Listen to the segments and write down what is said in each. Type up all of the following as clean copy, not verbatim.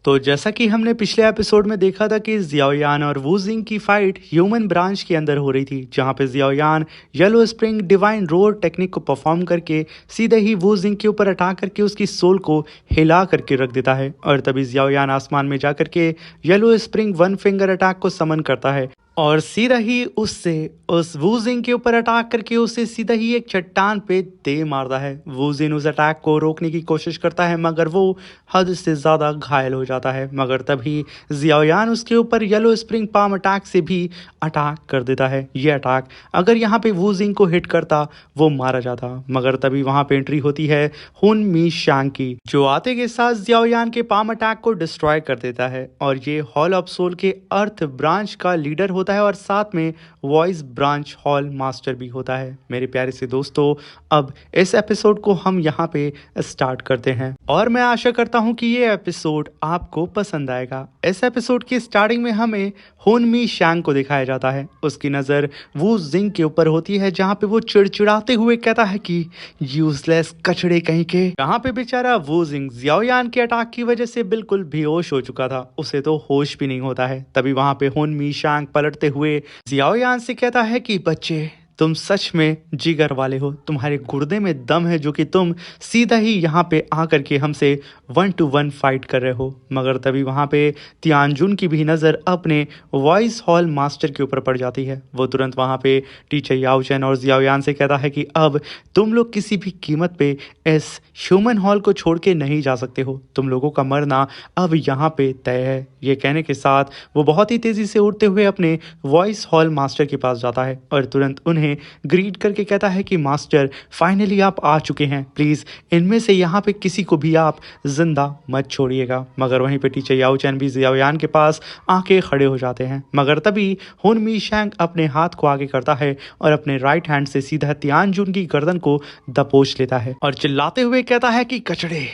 तो जैसा कि हमने पिछले एपिसोड में देखा था कि जियाओयान और वूजिंग की फाइट ह्यूमन ब्रांच के अंदर हो रही थी, जहां पे Xiaoyan yellow spring divine roar technique को परफॉर्म करके सीधे ही वूजिंग के ऊपर अटैक करके उसकी सोल को हिला करके रख देता है। और तभी जियाओयान आसमान में जा करके yellow spring one finger attack को समन करता है और सीधा ही उससे उस वूजिंग के ऊपर अटैक करके उसे सीधा ही एक चट्टान पे दे मारता है। वूजिन उस अटैक को रोकने की कोशिश करता है मगर वो हद से ज़्यादा घायल हो जाता है। मगर तभी जियाओयान उसके ऊपर येलो स्प्रिंग पाम अटैक से भी अटैक कर देता है। ये अटैक अगर यहाँ पे वूजिंग को हिट करता वो मारा जाता, मगर तभी वहाँ पे एंट्री होती है हुन मी शांग की, जो आते के साथ जियाओयान के पाम अटैक को डिस्ट्रॉय कर देता है। और ये हॉल ऑफ सोल के अर्थ ब्रांच का लीडर होता है और साथ में वॉइस ब्रांच हॉल मास्टर भी होता है। मेरे प्यारे से दोस्तों, अब इस एपिसोड को हम यहाँ पे स्टार्ट करते हैं और मैं आशा करता हूँ कि ये एपिसोड आपको पसंद आएगा। इस एपिसोड की स्टार्टिंग में हमें हुन मी शांग को दिखाया जाता है। उसकी नज़र वू जिंग के ऊपर होती है, जहाँ पे वो चिड़चिड़ाते हुए कहता है कि यूजलेस कचड़े कहीं के। यहाँ पे बेचारा वू जिंग जियाओयान के अटैक की वजह से बिल्कुल बेहोश हो चुका था, उसे तो होश भी नहीं होता है। तभी वहां पे हुन मी शांग पलटते हुए जियाओयान से कहता है कि बच्चे, तुम सच में जिगर वाले हो, तुम्हारे गुर्दे में दम है जो कि तुम सीधा ही यहाँ पे आकर के हमसे 1-to-1 फाइट कर रहे हो। मगर तभी वहाँ पे तियानजुन की भी नज़र अपने वॉइस हॉल मास्टर के ऊपर पड़ जाती है। वो तुरंत वहाँ पे टीचर याओ चैन और जियाओयान से कहता है कि अब तुम लोग किसी भी कीमत पे इस ह्यूमन हॉल को छोड़ के नहीं जा सकते हो, तुम लोगों का मरना अब यहाँ पे तय है। ये कहने के साथ वो बहुत ही तेज़ी से उड़ते हुए अपने वॉइस हॉल मास्टर के पास जाता है और तुरंत उन्हें ग्रीट करके कहता है कि मास्टर, फाइनली आप आ चुके हैं, प्लीज इनमें से यहाँ पे किसी को भी आप जिंदा मत छोड़िएगा। मगर वहीं पे टीचर याओ चैन भी जियाओयान के पास आके खड़े हो जाते हैं। मगर तभी हुन मी शांग अपने हाथ को आगे करता है और अपने राइट हैंड से सीधा तियानजुन की गर्दन को दबोच लेता है और चिल्लाते हुए कहता है कि कचड़े,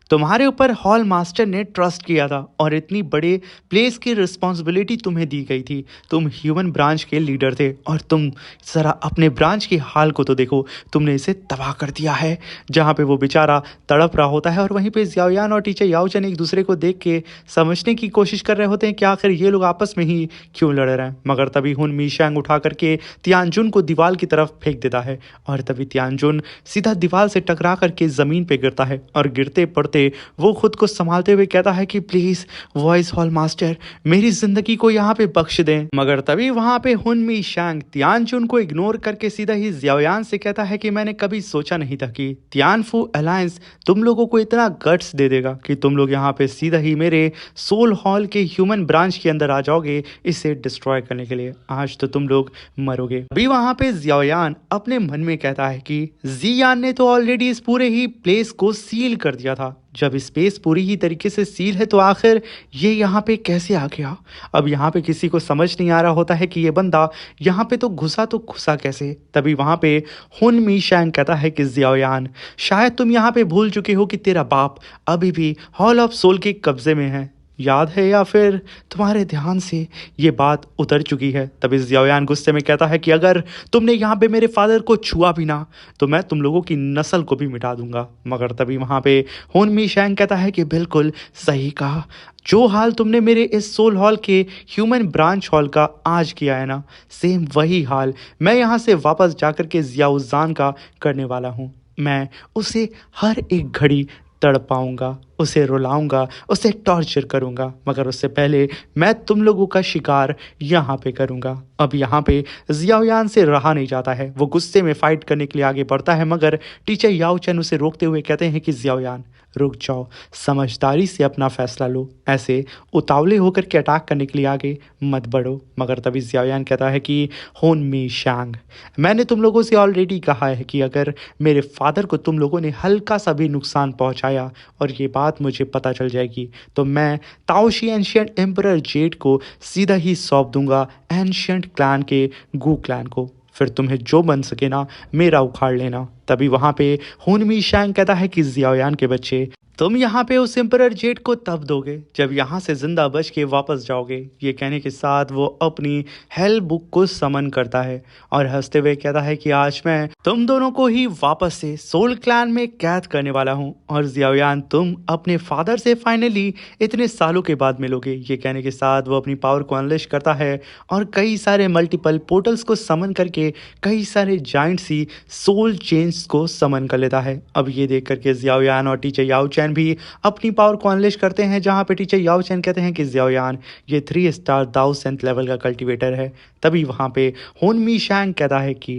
तुम्हारे ऊपर हॉल मास्टर ने ट्रस्ट किया था और इतनी बड़े प्लेस की रिस्पॉन्सिबिलिटी तुम्हें दी गई थी। तुम ह्यूमन ब्रांच के लीडर थे और तुम जरा अपने ब्रांच की हाल को तो देखो, तुमने इसे तबाह कर दिया है। जहाँ पे वो बेचारा तड़प रहा होता है और वहीं पे जियाओयान और टीचर याओ चैन एक दूसरे को देख के समझने की कोशिश कर रहे होते हैं कि आखिर ये लोग आपस में ही क्यों लड़ रहे हैं। मगर तभी हुन मी शांग उठा करके तियानजुन को दीवार की तरफ फेंक देता है और तभी तियानजुन सीधा दीवार से टकरा करके जमीन पे गिरता है और गिरते पड़ते वो खुद को संभालते हुए कहता है कि प्लीज वॉइस हॉल मास्टर, मेरी जिंदगी को यहाँ पे बख्श दें। मगर तभी वहां पे हुन मी शांग तियानजुन को इग्नोर करके सीधा ही जियाओयान से कहता है कि मैंने कभी सोचा नहीं था कि तियानफू अलायंस तुम लोगों को इतना गट्स दे देगा कि तुम लोग यहाँ पे सीधा ही मेरे सोल हॉल के ह्यूमन ब्रांच के अंदर आ जाओगे इसे डिस्ट्रॉय करने के लिए। आज तो तुम लोग मरोगे। अभी वहां पे जियाओयान अपने मन में कहता है कि जियान ने तो ऑलरेडी इस पूरे ही प्लेस को सील कर दिया था। जब स्पेस पूरी ही तरीके से सील है तो आखिर ये यहाँ पे कैसे आ गया। अब यहाँ पे किसी को समझ नहीं आ रहा होता है कि ये बंदा यहाँ पे तो घुसा कैसे। तभी वहाँ पे हुन मी शांग कहता है कि जियाओयान, शायद तुम यहाँ पे भूल चुके हो कि तेरा बाप अभी भी हॉल ऑफ सोल के कब्जे में है, याद है, या फिर तुम्हारे ध्यान से ये बात उतर चुकी है। तभी जियाओयान गुस्से में कहता है कि अगर तुमने यहाँ पे मेरे फादर को छुआ भी ना तो मैं तुम लोगों की नस्ल को भी मिटा दूंगा। मगर तभी वहाँ पे हुन मी शांग कहता है कि बिल्कुल सही कहा, जो हाल तुमने मेरे इस सोल हॉल के ह्यूमन ब्रांच हॉल का आज किया है ना, सेम वही हाल मैं यहाँ से वापस जाकर के जियाओजान का करने वाला हूँ। मैं उसे हर एक घड़ी तड़पाऊंगा, उसे रुलाऊंगा, उसे टॉर्चर करूंगा, मगर उससे पहले मैं तुम लोगों का शिकार यहाँ पे करूंगा। अब यहाँ पे जियाओयान से रहा नहीं जाता है, वो गुस्से में फाइट करने के लिए आगे बढ़ता है मगर टीचर याओ चैन उसे रोकते हुए कहते हैं कि जियाओयान रुक जाओ, समझदारी से अपना फैसला लो, ऐसे उतावले होकर के अटैक करने के लिए आगे मत बढ़ो। मगर तभी जियाओयान कहता है कि हुन मी शांग, मैंने तुम लोगों से ऑलरेडी कहा है कि अगर मेरे फादर को तुम लोगों ने हल्का सा भी नुकसान पहुंचाया और ये बात मुझे पता चल जाएगी तो मैं ताओशी एंशिएंट एम्परर जेड को सीधा ही सौंप दूंगा एंशिएंट क्लैन के गू क्लैन को। फिर तुम्हें जो बन सके ना मेरा उखाड़ लेना। तभी वहां पे हुन शैंग कहता है कि जियाओयान के बच्चे, तुम यहाँ पे उस एम्परर जेट को तब दोगे जब यहाँ से जिंदा बच के वापस जाओगे। ये कहने के साथ वो अपनी हेल बुक को समन करता है और हंसते हुए कहता है कि आज मैं तुम दोनों को ही वापस से सोल क्लैन में कैद करने वाला हूँ और जियाओयान तुम अपने फादर से फाइनली इतने सालों के बाद मिलोगे। ये कहने के साथ वो अपनी पावर को अनलिश करता है और कई सारे मल्टीपल पोर्टल्स को समन करके कई सारे जाइंट सी सोल चेन्स को समन कर लेता है। अब ये देख करके जियाओयान और टीचर याओ चैन भी अपनी पावर को अनलिश करते हैं, जहां पे टीचर याओ चैन कहते हैं कि जियाओयान ये 3 स्टार दाओ सेंथ लेवल का कल्टीवेटर है। तभी वहां पे हुन शैंग कहता है कि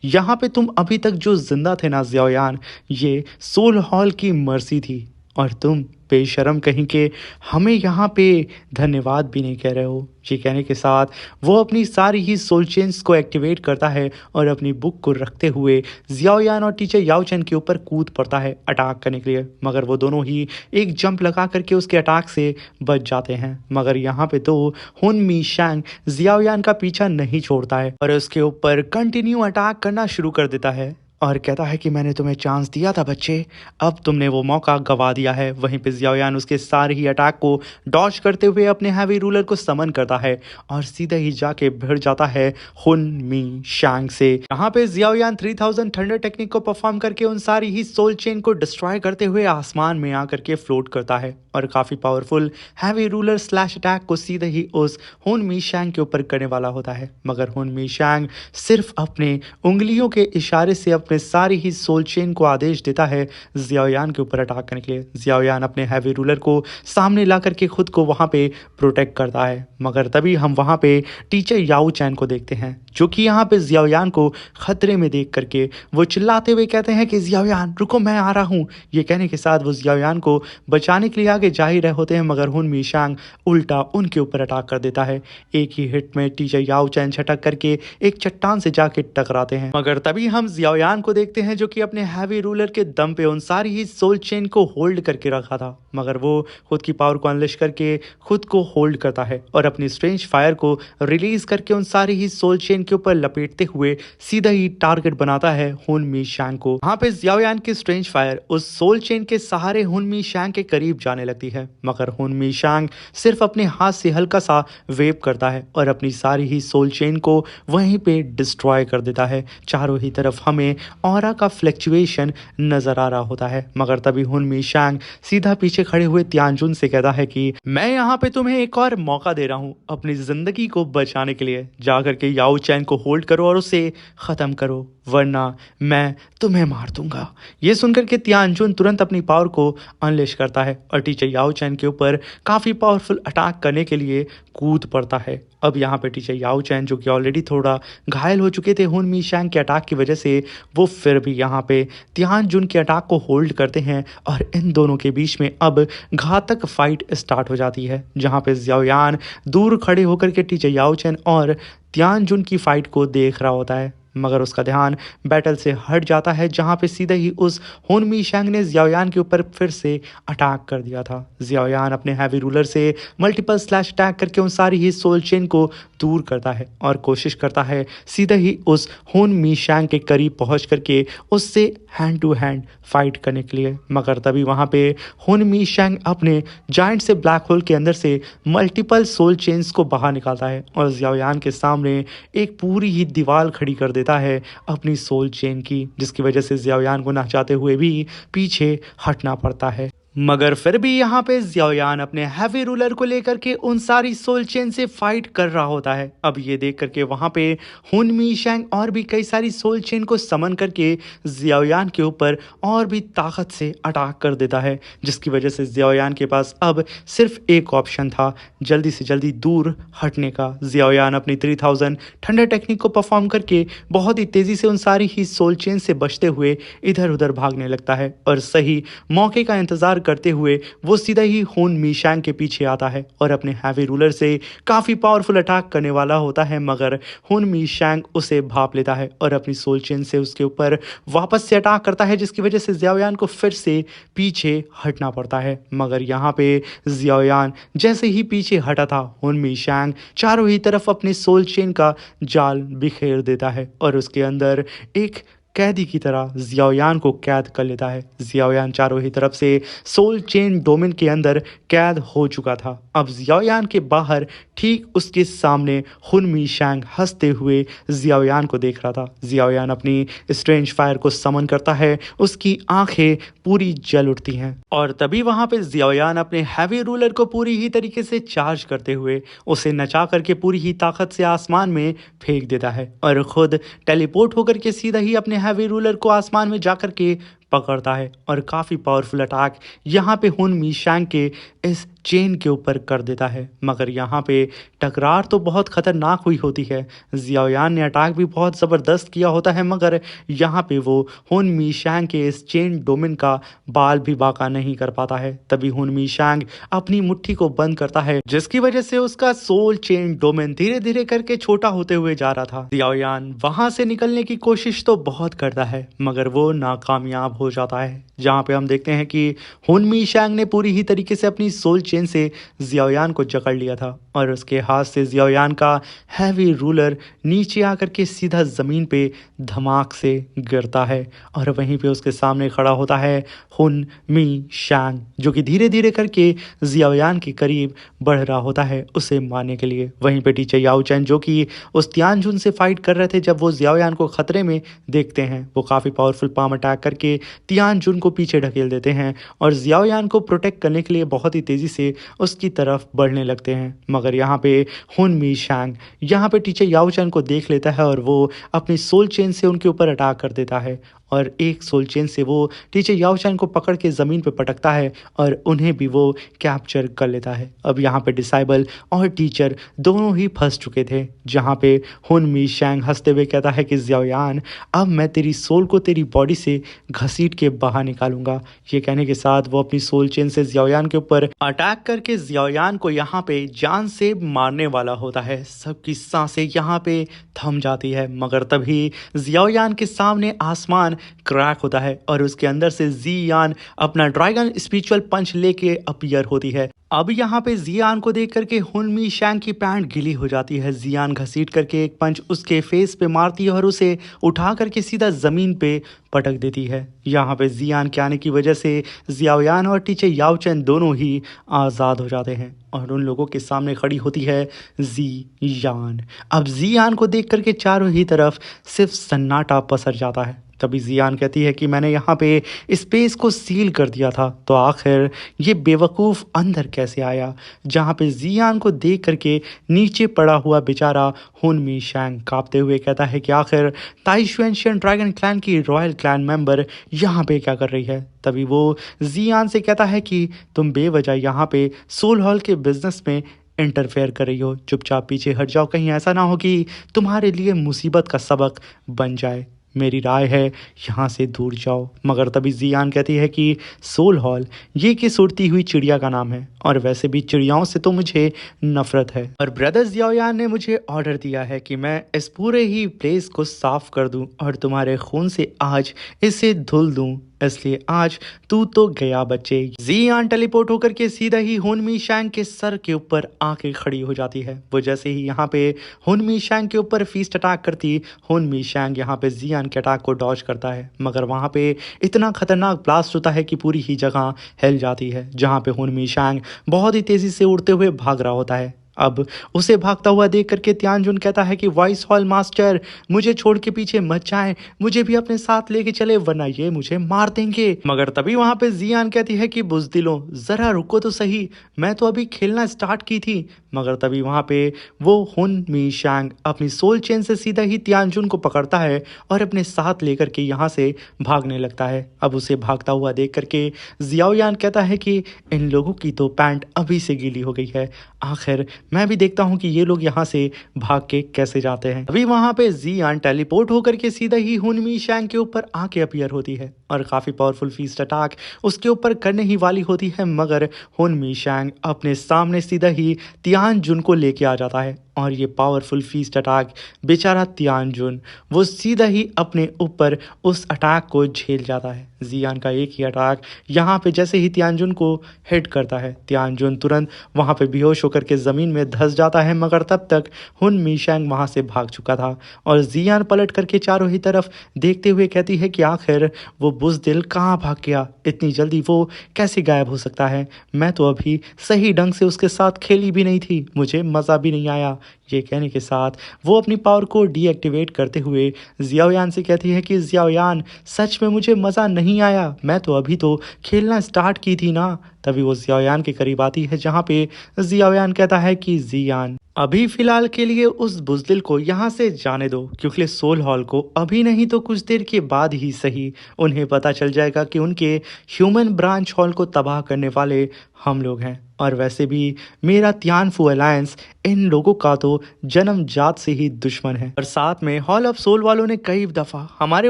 यहाँ पे तुम अभी तक जो जिंदा थे ना जियाओयान, ये सोल हॉल की मर्सी थी और तुम बेशरम कहीं के हमें यहाँ पे धन्यवाद भी नहीं कह रहे हो। ये कहने के साथ वो अपनी सारी ही सोल चेन्स को एक्टिवेट करता है और अपनी बुक को रखते हुए जियाओयान और टीचर याओ चैन के ऊपर कूद पड़ता है अटैक करने के लिए, मगर वो दोनों ही एक जंप लगा करके उसके अटैक से बच जाते हैं। मगर यहाँ पे तो हुन शैंग जियाओयान का पीछा नहीं छोड़ता है और उसके ऊपर कंटिन्यू अटैक करना शुरू कर देता है और कहता है कि मैंने तुम्हें चांस दिया था बच्चे, अब तुमने वो मौका गवा दिया है। वहीं पे जियाओयान उसके सारे ही अटैक को डॉज करते हुए अपने हैवी रूलर को समन करता है और सीधे ही जाके भिड़ जाता है हुन शैंग से। यहाँ पे जियाओयान 3000 थंडर टेक्निक को परफॉर्म करके उन सारी ही सोल चेन को डिस्ट्रॉय करते हुए आसमान में आकर के फ्लोट करता है और काफी powerful heavy ruler slash attack को सीधे ही उस हुन शैंग के ऊपर करने वाला होता है। मगर हुन शैंग सिर्फ अपने उंगलियों के इशारे से अपने सारी ही सोल चेन को आदेश देता है जियाओयान के ऊपर अटैक करने के लिए। जियाओयान अपने हैवी रूलर को सामने ला करके खुद को वहां पे प्रोटेक्ट करता है, मगर तभी हम वहां पे टीचर याओ चैन को देखते हैं जो कि यहाँ पे जियाओयान को खतरे में देख करके वो चिल्लाते हुए कहते हैं कि जियाओयान रुको, मैं आ रहा हूँ। ये कहने के साथ वो जियाओयान को बचाने के लिए आगे जा ही रहे होते हैं, मगर हुन शैंग उल्टा उनके ऊपर अटैक कर देता है। एक ही हिट में टीचर याओ चैन छटक करके एक चट्टान से जाके टकराते हैं, मगर तभी हम जियाओयान को देखते हैं जो कि अपने हैवी रूलर के दम पे उन सारी ही सोल चेन को होल्ड करके रखा था, मगर वो खुद की पावर को अनलिश करके खुद को होल्ड करता है और अपनी स्ट्रेंज फायर को रिलीज करके उन सारी ही सोल चेन के ऊपर लपेटते हुए सीधा ही टारगेट बनाता है हुन शैंग को। वहां पे जियाओयान की स्ट्रेंज फायर उस सोल चेन के सहारे हुन शैंग के करीब जाने लगती है, मगर हुन शैंग सिर्फ अपने हाथ से हल्का सा वेव करता है और अपनी सारी ही सोल चेन को वहीं पे डिस्ट्रॉय कर देता है। चारों ही तरफ हमें ऑरा का फ्लक्चुएशन नजर आ रहा होता है, मगर तभी हुन शैंग सीधा पीछे खड़े हुए तियानजुन से कहता है कि मैं यहाँ पे तुम्हें एक और मौका दे रहा हूँ अपनी जिंदगी को बचाने के लिए, जाकर के याओ चैन को होल्ड करो और उसे खत्म करो, वरना मैं तुम्हें मार दूंगा। ये सुनकर के तियानजुन तुरंत अपनी पावर को अनलेश करता है और टीचर याओ चैन के ऊपर काफी पावरफुल अटैक करने के लिए कूद पड़ता है। अब यहाँ पे टीचर याओ चैन जो कि ऑलरेडी थोड़ा घायल हो चुके थे हुन शैंग के अटैक की वजह से, वो फिर भी यहाँ पे तियानजुन के अटैक को होल्ड करते हैं और इन दोनों के बीच में अब घातक फाइट स्टार्ट हो जाती है, जहाँ पे जियाओयान दूर खड़े होकर के टीचर याओ चैन और तियानजुन की फाइट को देख रहा होता है, मगर उसका ध्यान बैटल से हट जाता है, जहां पे सीधे ही उस हुन शैंग ने जियाओयान के ऊपर फिर से अटैक कर दिया था। जियाओयान अपने हैवी रूलर से मल्टीपल स्लैश अटैक करके उन सारी ही सोल चेन को दूर करता है और कोशिश करता है सीधे ही उस हुन शैंग के करीब पहुंच करके उससे हैंड टू हैंड फाइट करने के लिए, मगर तभी वहां पे हुन शैंग अपने जाइंट से ब्लैक होल के अंदर से मल्टीपल सोल चेन्स को बाहर निकालता है और जियाओयान के सामने एक पूरी ही दीवार खड़ी कर देता है अपनी सोल चेन की, जिसकी वजह से जियाओयान को ना चाहते हुए भी पीछे हटना पड़ता है। मगर फिर भी यहाँ पे जियाओयान अपने हैवी रूलर को लेकर के उन सारी सोल चेन से फाइट कर रहा होता है। अब ये देख करके वहाँ पे हुन शैंग और भी कई सारी सोल चेन को समन करके जियाओयान के ऊपर और भी ताकत से अटैक कर देता है, जिसकी वजह से जियाओयान के पास अब सिर्फ एक ऑप्शन था, जल्दी से जल्दी दूर हटने का। जियाओयान अपनी 3000 थंडर टेक्निक को परफॉर्म करके बहुत ही तेजी से उन सारी ही सोल चेन से बचते हुए इधर उधर भागने लगता है और सही मौके का इंतजार करते हुए वो सीधा ही हुन शैंग के पीछे आता है और अपने हैवी रूलर से काफी पावरफुल अटैक करने वाला होता है, मगर हुन शैंग उसे भाप लेता है और अपनी सोल चेन से उसके ऊपर वापस से अटैक करता है, जिसकी वजह से जियाओयान को फिर से पीछे हटना पड़ता है। मगर यहाँ पे जियाओयान जैसे ही पीछे हटा था, हुन शैंग चारों ही तरफ अपने सोल चेन का जाल बिखेर देता है और उसके अंदर एक कैदी की तरह जियाओयान को कैद कर लेता है। जियाओयान चारों ही तरफ से सोल चेन डोमेन के अंदर कैद हो चुका था। अब जियाओयान के बाहर ठीक उसके सामने हुन मीशैंग हंसते हुए जियाओयान को देख रहा था। जियाओयान अपनी स्ट्रेंज फायर को समन करता है, उसकी आंखें पूरी जल उठती हैं और तभी वहां पे जियाओयान अपने हैवी रूलर को पूरी ही तरीके से चार्ज करते हुए उसे नचा करके पूरी ही ताकत से आसमान में फेंक देता है और खुद टेलीपोर्ट होकर के सीधा ही अपने हैवी रूलर को आसमान में जाकर के पकड़ता है और काफ़ी पावरफुल अटैक यहाँ पे हुन मीशैंग के इस चेन के ऊपर कर देता है। मगर यहाँ पे टकरार तो बहुत खतरनाक हुई होती है। जियाओयान ने अटैक भी बहुत ज़बरदस्त किया होता है, मगर यहाँ पे वो हुन मीशैंग के इस चेन डोमेन का बाल भी बाका नहीं कर पाता है। तभी हुन मीशैंग अपनी मुट्ठी को बंद करता है, जिसकी वजह से उसका सोल चेन डोमेन धीरे धीरे करके छोटा होते हुए जा रहा था। जियाओयान वहां से निकलने की कोशिश तो बहुत करता है, मगर वो नाकामयाब हो जाता है। जहां पे हम देखते हैं कि हुन मीशैंग ने पूरी ही तरीके से अपनी सोल चेन से जियाओयान को जकड़ लिया था और उसके हाथ से जियाओयान का हैवी रूलर नीचे आकर के सीधा जमीन पे धमाक से गिरता है और वहीं पे उसके सामने खड़ा होता है हुन मीशैंग, जो कि धीरे धीरे करके जियाओयान के करीब बढ़ रहा होता है उसे मारने के लिए। वहीं पे टीचर याओ चैन, जो कि उस तियानजुन से फाइट कर रहे थे, जब वो जियाओयान को खतरे में देखते हैं, वो काफ़ी पावरफुल पाम अटैक करके तियानजुन को पीछे ढकेल देते हैं और जियाओयान को प्रोटेक्ट करने के लिए बहुत ही तेज़ी से उसकी तरफ बढ़ने लगते हैं। मगर यहाँ पे हुन मीशैंग यहाँ पे टीचर याओ चैन को देख लेता है और वो अपनी सोल चेन से उनके ऊपर अटैक कर देता है और एक सोल चेन से वो टीचर याओ चैन को पकड़ के ज़मीन पे पटकता है और उन्हें भी वो कैप्चर कर लेता है। अब यहाँ पे डिसाइबल और टीचर दोनों ही फंस चुके थे, जहाँ पे हुन मीशैंग हंसते हुए कहता है कि जियाओयान, अब मैं तेरी सोल को तेरी बॉडी से घसीट के बाहर निकालूंगा। ये कहने के साथ वो अपनी सोल चेन से जियाओयान के ऊपर अटैक करके जियाओयान को यहाँ पे जान से मारने वाला होता है। सबकी सांसें यहाँ पे थम जाती है, मगर तभी जियाओयान के सामने आसमान क्रैक होता है और उसके अंदर से जियान अपना ड्रैगन स्पिरिचुअल पंच लेके अपीयर होती है। अब यहाँ पे जियान को देख करके हुन मीशैंग की पैंट गीली हो जाती है। जियान घसीट करके एक पंच उसके फेस पे मारती है और उसे उठा करके सीधा जमीन पे पटक देती है। यहाँ पे जियान के आने की वजह से जियाओयान और टीचर याओ चैन दोनों ही आज़ाद हो जाते हैं और उन लोगों के सामने खड़ी होती है जियान। अब जियान को देख करके चारों ही तरफ सिर्फ सन्नाटा पसर जाता है। तभी जियान कहती है कि मैंने यहाँ पे स्पेस को सील कर दिया था, तो आखिर ये बेवकूफ़ अंदर कैसे आया। जहाँ पे जियान को देख करके नीचे पड़ा हुआ बेचारा हुन मीशैंग कांपते हुए कहता है कि आखिर ताइशुएंशियन ड्रैगन क्लैन की रॉयल क्लैन मेंबर यहाँ पे क्या कर रही है। तभी वो जियान से कहता है कि तुम बेवजह यहाँ पे सोल हॉल के बिजनेस में इंटरफेयर कर रही हो, चुपचाप पीछे हट जाओ, कहीं ऐसा ना हो कि तुम्हारे लिए मुसीबत का सबक बन जाए। मेरी राय है यहाँ से दूर जाओ। मगर तभी जियान कहती है कि सोल हॉल ये किस उड़ती हुई चिड़िया का नाम है और वैसे भी चिड़ियाओं से तो मुझे नफरत है और ब्रदर जियाओयान ने मुझे ऑर्डर दिया है कि मैं इस पूरे ही प्लेस को साफ कर दूं और तुम्हारे खून से आज इसे धुल दूं, इसलिए आज तू तो गया बच्चे। जियान टेलीपोर्ट होकर के सीधा ही हुन मीशैंग के सर के ऊपर आके खड़ी हो जाती है। वो जैसे ही यहाँ पे हुन मीशैंग के ऊपर फीस्ट अटैक करती, हुन मीशैंग यहाँ पे जियान के अटैक को डॉज करता है, मगर वहाँ पे इतना खतरनाक ब्लास्ट होता है कि पूरी ही जगह हिल जाती है। जहाँ पे हुन मीशैंग बहुत ही तेजी से उड़ते हुए भाग रहा होता है। अब उसे भागता हुआ देख करके तियानजुन कहता है कि वॉइस हॉल मास्टर, मुझे छोड़ के पीछे मत जाएं, मुझे भी अपने साथ लेके चले वरना ये मुझे मार देंगे। मगर तभी वहां पे जियान कहती है कि बुज़दिलों, जरा रुको तो सही, मैं तो अभी खेलना स्टार्ट की थी। मगर तभी वहां पे वो हुन मीशैंग अपनी सोल चेन से सीधा ही तियानजुन को पकड़ता है और अपने साथ लेकर के यहाँ से भागने लगता है। अब उसे भागता हुआ देख करके जियाओयान कहता है कि इन लोगों की तो पैंट अभी से गीली हो गई है, आखिर मैं भी देखता हूँ कि ये लोग यहाँ से भाग के कैसे जाते हैं। अभी वहां पे जियान टेलीपोर्ट होकर के सीधा ही हुन मीशैंग के ऊपर आके अपीयर होती है और काफी पावरफुल फीस्ट अटैक उसके ऊपर करने ही वाली होती है, मगर हुन मीशैंग अपने सामने सीधा ही तियानजुन को लेके आ जाता है और ये पावरफुल फीस्ट अटैक बेचारा तियानजुन वो सीधा ही अपने ऊपर उस अटैक को झेल जाता है। जियान का एक ही अटैक यहाँ पे जैसे ही तियानजुन को हिट करता है, तियानजुन तुरंत वहाँ पे बेहोश होकर के ज़मीन में धंस जाता है, मगर तब तक हुन मीशैंग वहाँ से भाग चुका था। और जियान पलट करके चारों ही तरफ देखते हुए कहती है कि आखिर वो बुज़दिल कहाँ भाग गया, इतनी जल्दी वो कैसे गायब हो सकता है, मैं तो अभी सही ढंग से उसके साथ खेली भी नहीं थी, मुझे मज़ा भी नहीं आया। ये कहने के साथ वो अपनी पावर को डीएक्टिवेट करते हुए जियाओयान से कहती है कि जियाओयान सच में मुझे मज़ा नहीं आया, मैं तो अभी तो खेलना स्टार्ट की थी ना। तभी वो जियाओयान के करीब आती है, जहाँ पे जियाओयान कहता है कि जियान अभी फिलहाल के लिए उस बुज़दिल को यहाँ से जाने दो, क्योंकि सोल हॉल को अभी नहीं तो कुछ देर के बाद ही सही उन्हें पता चल जाएगा कि उनके ह्यूमन ब्रांच हॉल को तबाह करने वाले हम लोग हैं। और वैसे भी मेरा तियानफू अलायंस इन लोगों का तो जन्मजात से ही दुश्मन है, और साथ में हॉल ऑफ सोल वालों ने कई दफ़ा हमारे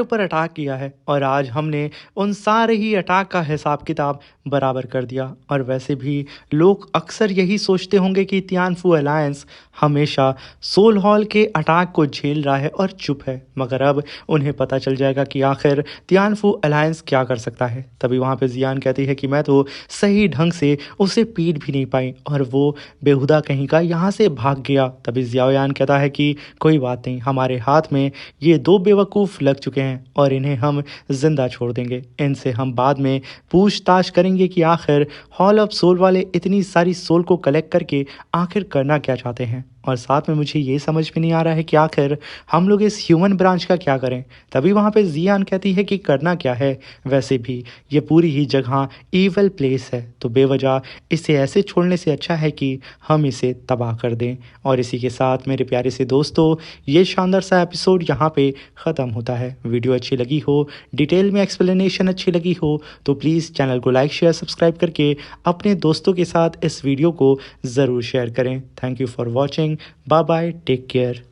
ऊपर अटैक किया है और आज हमने उन सारे ही अटैक का हिसाब किताब बराबर कर दिया। और वैसे भी लोग अक्सर यही सोचते होंगे कि तियानफू अलायंस हमेशा सोल हॉल के अटैक को झेल रहा है और चुप है, मगर अब उन्हें पता चल जाएगा कि आखिर तियानफू अलायंस क्या कर सकता है। तभी वहाँ पे जियान कहती है कि मैं तो सही ढंग से उसे पीट भी नहीं पाई और वो बेहुदा कहीं का यहाँ से भाग गया। तभी जियाओयान कहता है कि कोई बात नहीं, हमारे हाथ में ये दो बेवकूफ़ लग चुके हैं और इन्हें हम जिंदा छोड़ देंगे, इनसे हम बाद में पूछताछ करेंगे कि आखिर हॉल ऑफ सोल वाले इतनी सारी सोल को कलेक्ट करके आखिर करना क्या चाहते हैं। और साथ में मुझे ये समझ में नहीं आ रहा है कि आखिर हम लोग इस ह्यूमन ब्रांच का क्या करें। तभी वहाँ पे जियान कहती है कि करना क्या है, वैसे भी ये पूरी ही जगह ईवल प्लेस है, तो बेवजह इसे ऐसे छोड़ने से अच्छा है कि हम इसे तबाह कर दें। और इसी के साथ मेरे प्यारे से दोस्तों, ये शानदार सा एपिसोड यहाँ पे ख़त्म होता है। वीडियो अच्छी लगी हो, डिटेल में एक्सप्लेनेशन अच्छी लगी हो, तो प्लीज़ चैनल को लाइक शेयर सब्सक्राइब करके अपने दोस्तों के साथ इस वीडियो को ज़रूर शेयर करें। Thank you for watching. Bye bye. Take care.